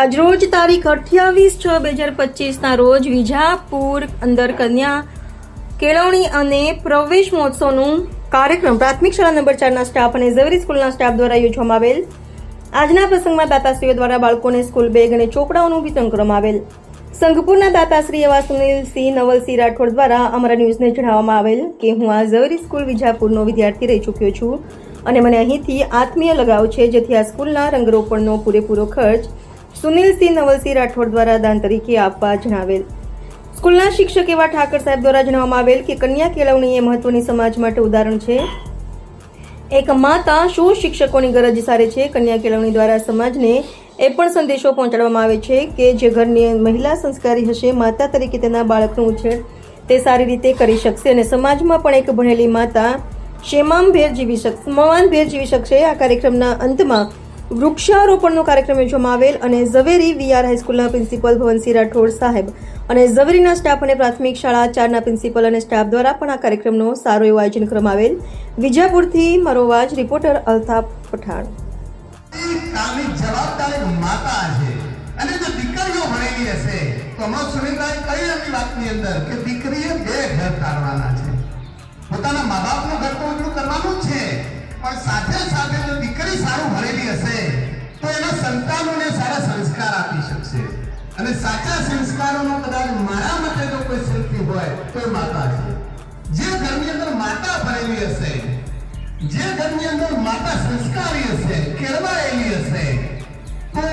આજરોજ તારીખ 28/6/2025 રોજ વિજાપુર અંદર કન્યા કેળવણી અને પ્રવેશ મહોત્સવનું કાર્યક્રમ પ્રાથમિક શાળા નંબર 4ના સ્ટાફ અને ઝવેરી સ્કૂલના સ્ટાફ દ્વારા યોજવામાં આવેલ. આજના પ્રસંગમાં દાતાશ્રીઓ દ્વારા બાળકોને સ્કૂલ બેગ અને ચોપડાઓનું વિતરણ કરવામાં આવેલ. સંઘપુરના દાતાશ્રી એવા સુનિલસિંહ નવલસિંહ રાઠોડ દ્વારા અમારા ન્યૂઝને જણાવવામાં આવેલ કે હું આ ઝવેરી સ્કૂલ વિજાપુરનો વિદ્યાર્થી રહી ચૂક્યો છું અને મને અહીંથી આત્મીય લગાવ છે, જેથી આ સ્કૂલના રંગરોપણનો પૂરેપૂરો ખર્ચ સુનિલસિંહ નવલસિંહ રાઠોડ દ્વારા દાન તરીકે આપવા જણાવેલ. સ્કૂલના શિક્ષક એવા ઠાકર સાહેબ દ્વારા જણાવવામાં આવેલ કે કન્યા કેળવણી એ મહત્વની સમાજ માટે ઉદાહરણ છે. એક માતા શું શિક્ષકોની ગરજ સારે છે. કન્યા કેળવણી દ્વારા સમાજને એ પણ સંદેશો પહોંચાડવામાં આવે છે કે જે ઘરની મહિલા સંસ્કારી હશે, માતા તરીકે તેના બાળકનું ઉછેર તે સારી રીતે કરી શકશે અને સમાજમાં પણ એક ભણેલી માતા ક્ષેમાભેર જીવી શકશે. આ કાર્યક્રમના અંતમાં વૃક્ષારોપણનો કાર્યક્રમ યોજવામાં આવેલ અને ઝવેરી વીઆર હાઈસ્કૂલના પ્રિન્સિપલ ભવનસિંહ રાઠોડ સાહેબ અને ઝવેરીના સ્ટાફ અને પ્રાથમિક શાળા 4ના પ્રિન્સિપલ અને સ્ટાફ દ્વારા પણ આ કાર્યક્રમનો સારો એવું આયોજન કરવામાં આવેલ. વિજાપુરથી મારો અવાજ રિપોર્ટર અલ્તાફ પઠાણ. જવાબદારી માતા છે અને જો દીકરીઓ ભણેલી હશે તો હમણાં સુનિલભાઈ કહી એમની વાતની અંદર કે દીકરીએ 2 ઘર કાઢવાના છે. પોતાના મા બાપનું ઘર તો એટલું કરવાનું જ છે, પણ સાથે સાથે જો દીકરી સારું ભણેલી હશે તો એના સંતાનોને સારા સંસ્કાર આપી શકશે અને સાચા સંસ્કારોનો કદાચ મારા મતે જો કોઈ શિલ્પી હોય તો એ માતા છે. જે ઘરની અંદર માતા ભણેલી હશે, જે ઘરની અંદર માતા સંસ્કારી હશે, કેળવાયેલી હશે, તો